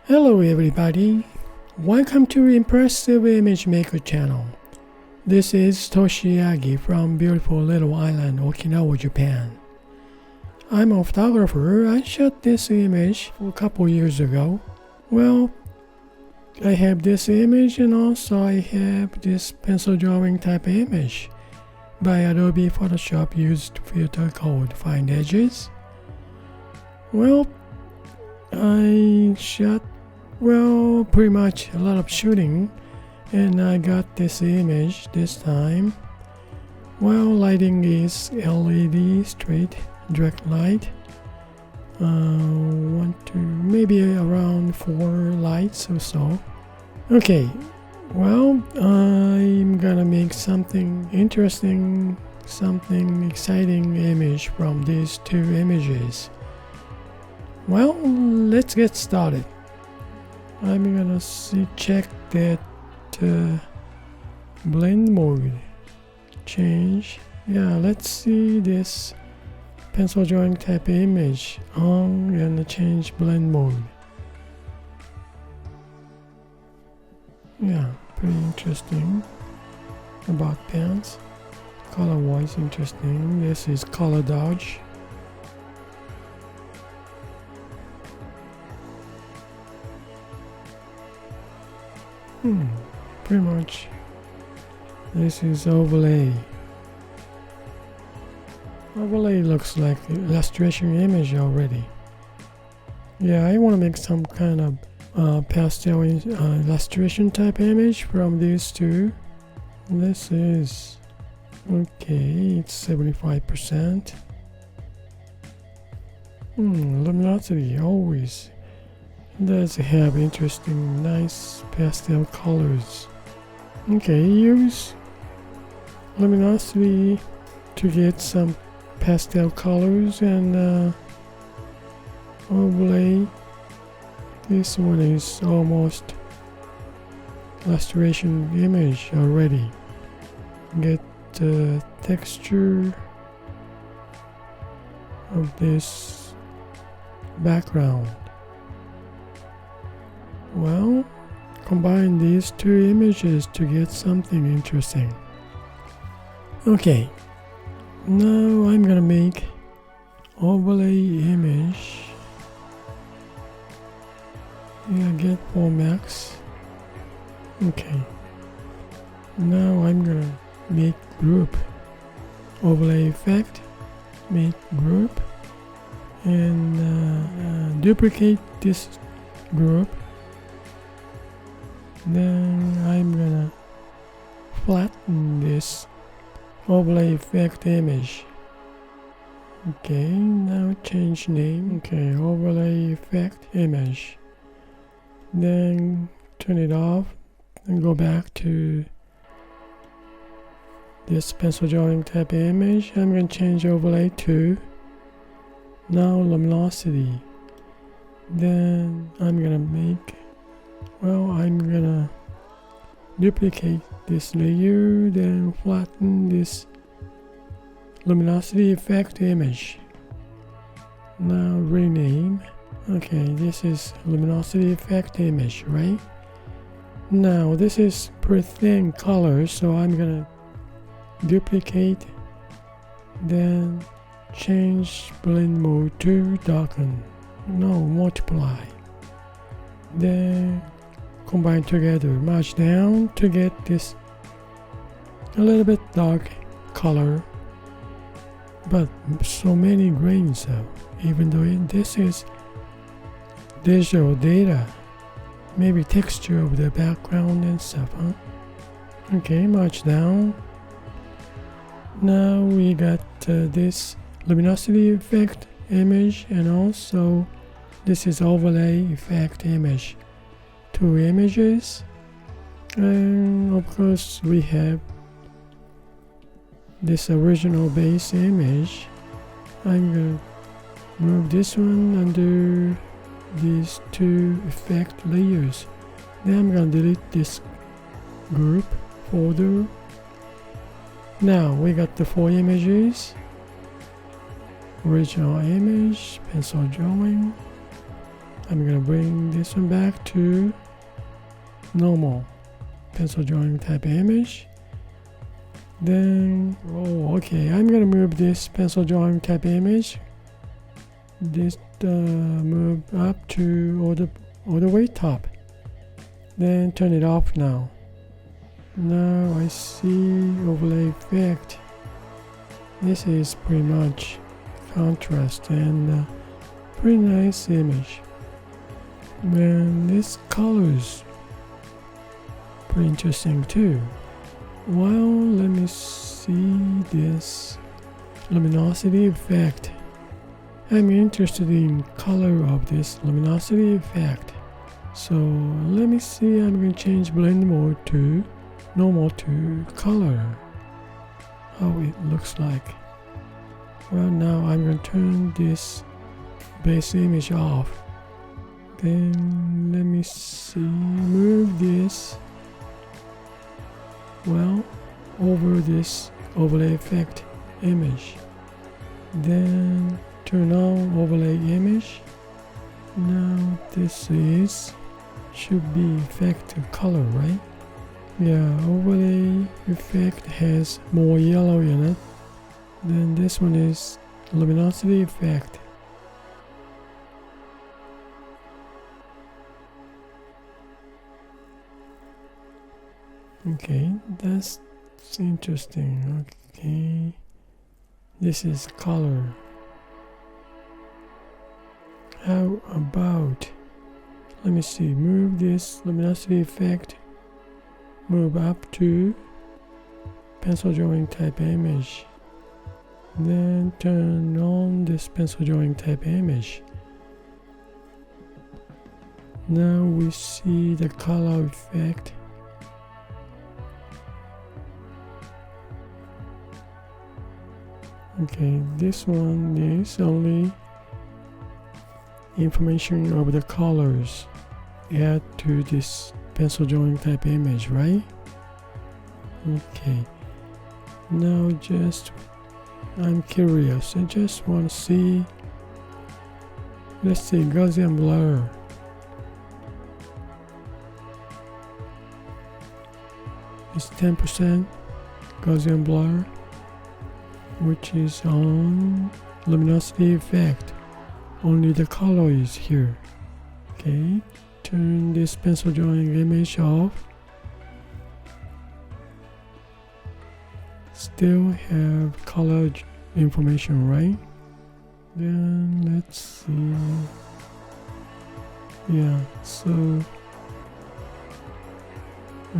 Hello everybody, welcome to Impressive Image Maker channel. This is Toshi Yagi from beautiful little island Okinawa, Japan. I'm a photographer. I shot this image a couple years ago. Well, I have this image and also I have this pencil drawing type image by Adobe Photoshop used filter called Fine Edges. Well, I shot pretty much a lot of shooting, and I got this image this time. Well, lighting is LED straight direct light. Maybe around 4 lights or so. Okay, well, I'm gonna make something interesting, something exciting image from these two images. Well, let's get started. I'm gonna check that blend mode change. Yeah, let's see this pencil drawing type image on and change blend mode. Yeah, pretty interesting about pens. Color wise interesting. This is color dodge. Pretty much this is overlay. Overlay looks like illustration image already. Yeah, I want to make some kind of pastel illustration type image from these two. This is okay, it's 75%. Luminosity always does have interesting, nice pastel colors. Okay, use luminosity to get some pastel colors and overlay. This one is almost illustration image already. Get the texture of this background. Well, combine these two images to get something interesting. Okay, now I'm gonna make overlay image. Yeah, get 4 max. Okay, now I'm gonna make group. Overlay effect, make group, and duplicate this group. Then I'm gonna flatten this overlay effect image. Okay, now change name. Okay, overlay effect image. Then turn it off and go back to this pencil drawing type image. I'm gonna change overlay to now luminosity. Then I'm gonna duplicate this layer, then flatten this luminosity effect image. Now rename. Okay, this is luminosity effect image, right? Now this is pretty thin color, so I'm gonna duplicate, then change blend mode to darken. No, multiply. Then combine together, merge down to get this a little bit dark color, but so many grains though, even though this is digital data, maybe texture of the background and stuff, huh? Okay, merge down. Now we got this luminosity effect image, and also this is overlay effect image. 2 images, and of course we have this original base image. I'm gonna move this one under these 2 effect layers. Then I'm gonna delete this group folder. Now we got the 4 images. Original image, pencil drawing. I'm gonna bring this one back to normal pencil drawing type image. Then, oh, okay, I'm gonna move this pencil drawing type image. This move up to all the way top. Then turn it off now. Now I see overlay effect. This is pretty much contrast and pretty nice image. And this colors pretty interesting too. Well, let me see this luminosity effect. I'm interested in color of this luminosity effect. So let me see, I'm going to change blend mode to normal to color. How it looks like. Well, now I'm going to turn this base image off. Then let me see, move this, well, over this overlay effect image. Then turn on overlay image. Now this should be effect color, right? Yeah, overlay effect has more yellow in it. Then this one is luminosity effect. Okay, that's interesting. Okay, this is color. How about, let me see, move this luminosity effect, move up to pencil drawing type image, then turn on this pencil drawing type image. Now we see the color effect. Okay, this one is only information of the colors add to this pencil drawing type image, right? Okay, now I'm curious, I just want to see, let's see, Gaussian blur. It's 10% Gaussian blur, which is on luminosity effect. Only the color is here. Okay, turn this pencil drawing image off. Still have color information, right? Then let's see. Yeah, so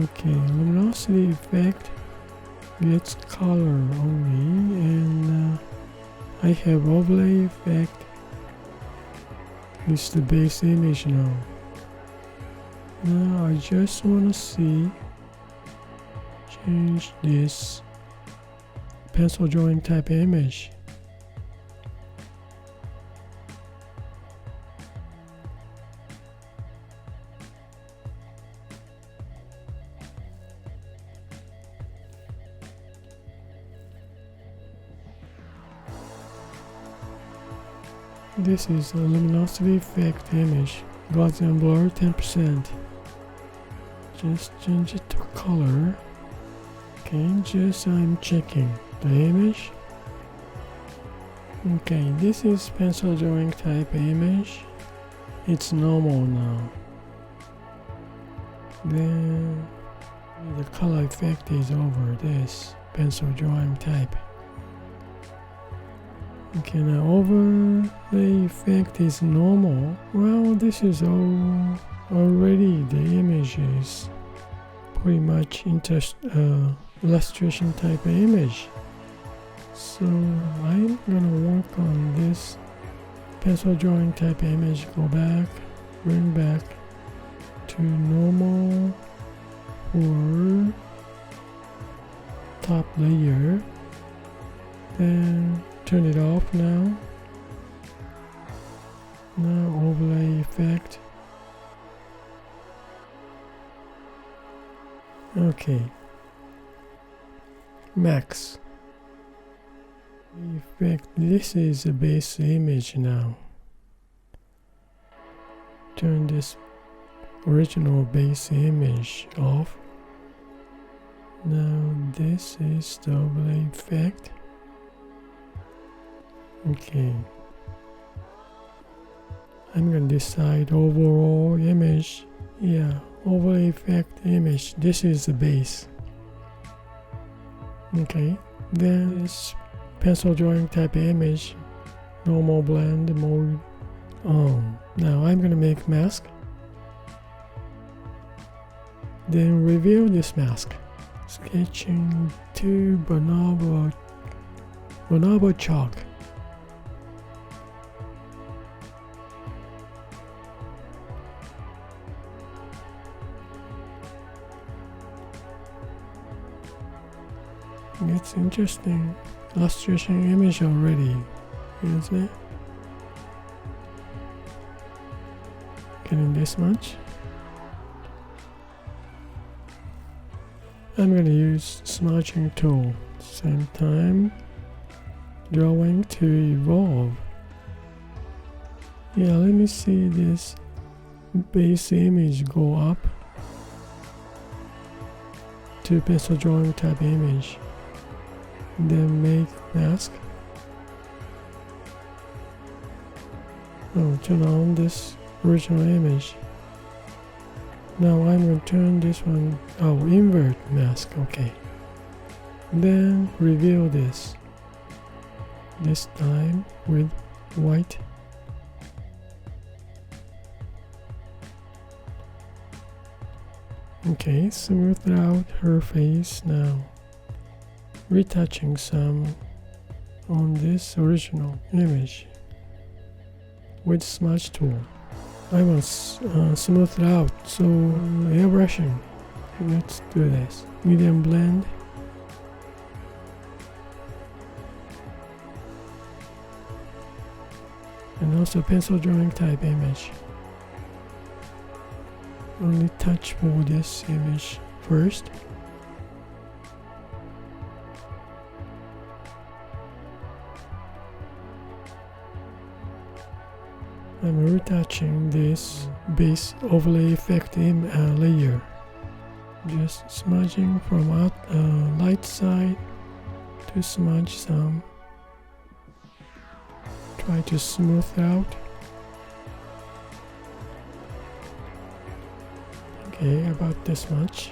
okay, luminosity effect gets color only, and I have overlay effect. It's the base image now. Now I just want to change this pencil drawing type image. This is a luminosity effect image, Gaussian blur 10%. Just change it to color. Okay, just I'm checking the image. Okay, this is pencil drawing type image. It's normal now. Then the color effect is over this pencil drawing type. Okay, now overlay effect is normal. Well, this is already the image is pretty much illustration type image. So I'm gonna work on this pencil drawing type image. Go back, bring back to normal for top layer. Then turn it off now. Now overlay effect. Okay. Max. Effect. This is a base image now. turn this original base image off. Now this is the overlay effect. Okay. I'm gonna decide overall image. Yeah, overlay effect image. This is the base. Okay. Then this pencil drawing type image, normal blend mode on. Now I'm gonna make mask. Then reveal this mask. Sketching to bonobo chalk. It's interesting illustration image already, isn't it? Getting this much. I'm going to use smudging tool. Same time, drawing to evolve. Yeah, let me see this base image go up to pencil drawing type image. Then make mask. Oh, turn on this original image. Now I'm going to turn this one, invert mask, okay. Then reveal this time with white. Okay, smooth out her face now. Retouching some on this original image with smudge tool. I want smooth it out, so airbrushing. Let's do this. Medium blend. And also pencil drawing type image. Only touch for this image first. I'm retouching this base overlay effect layer. Just smudging from light side to smudge some. Try to smooth out. Okay, about this much.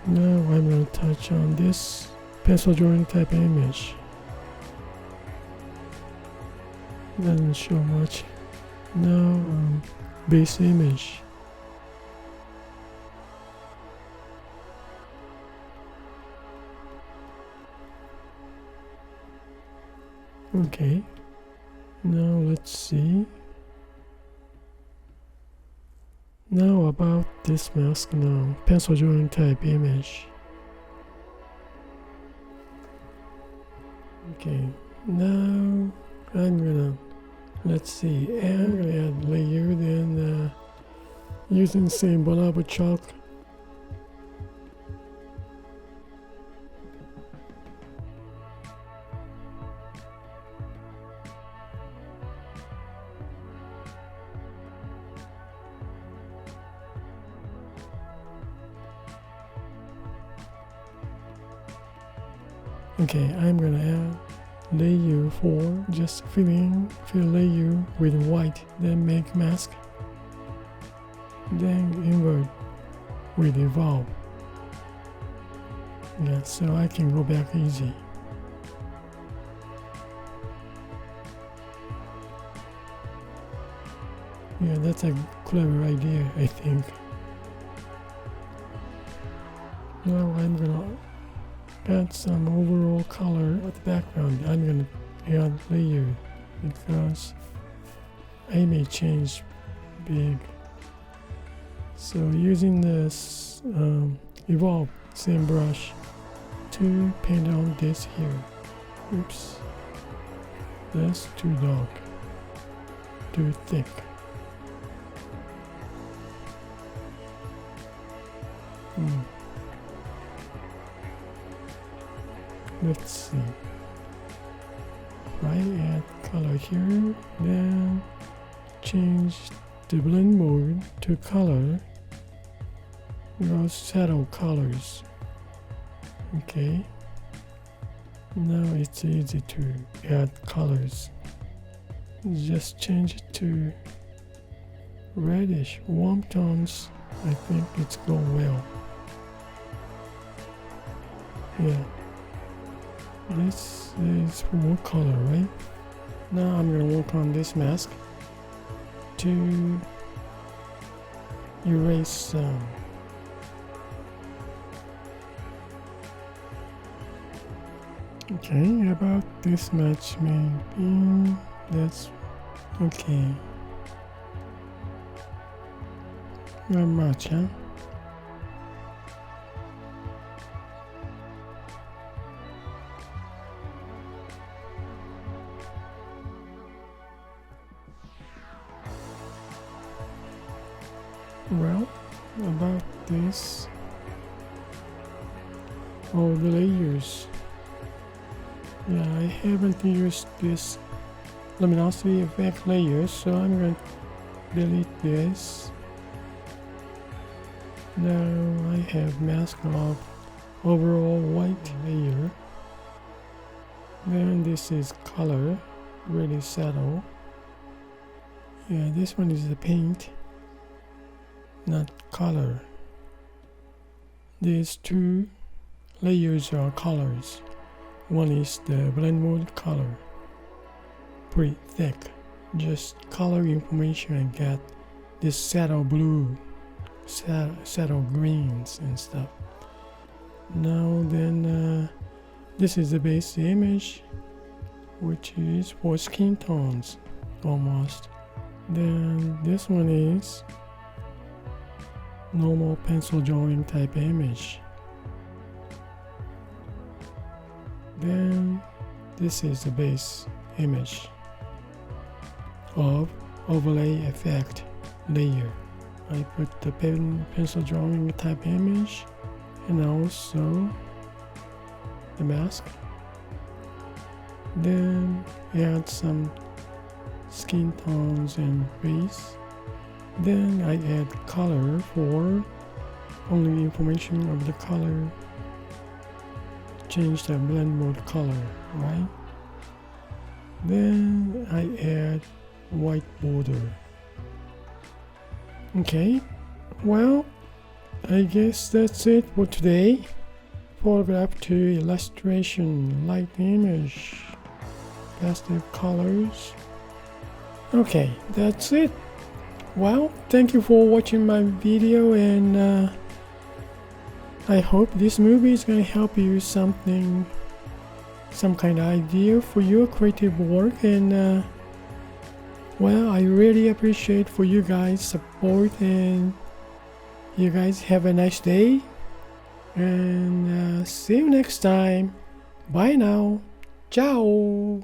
Now I'm going to touch on this pencil drawing type image. Doesn't show much. Now base image. Okay, now let's see. Now about this mask now, pencil drawing type image. Okay, now I'm gonna, let's see, I'm gonna add layer, then using the same bonobo chalk. Okay, I'm gonna add layer 4, just fill layer with white, then make mask, then invert with evolve. Yeah, so I can go back easy. Yeah, that's a clever idea, I think. Now I'm gonna add some overall color at the background. I'm gonna add layer because I may change big. So using this evolve same brush to paint on this here. Oops, that's too dark, too thick. Let's see. Right, add color here, then change the blend mode to color, those shadow colors. Okay, now it's easy to add colors. Just change it to reddish warm tones. I think it's going well. Yeah, this is full color, right? Now I'm gonna work on this mask to erase some. Okay, about this much maybe. That's okay. Not much, huh? Well, about this, all the layers. Yeah, I haven't used this luminosity effect layer, so I'm going to delete this. Now I have mask of overall white layer. Then this is color, really subtle. Yeah, this one is the paint, not color. These two layers are colors. One is the blend mode color, pretty thick, just color information and get this shadow blue, shadow greens and stuff. Now then, this is the base image, which is for skin tones, almost. Then this one is normal pencil drawing type image. Then this is the base image of overlay effect layer. I put the pencil drawing type image and also the mask. Then add some skin tones and base. Then I add color for only information of the color. Change the blend mode color, right? Then I add white border. Okay, well, I guess that's it for today. Photograph to illustration, light image, pastel colors. Okay, that's it. Well, thank you for watching my video, and I hope this movie is going to help you some kind of idea for your creative work. And well, I really appreciate for you guys support, and you guys have a nice day, and see you next time. Bye now. Ciao.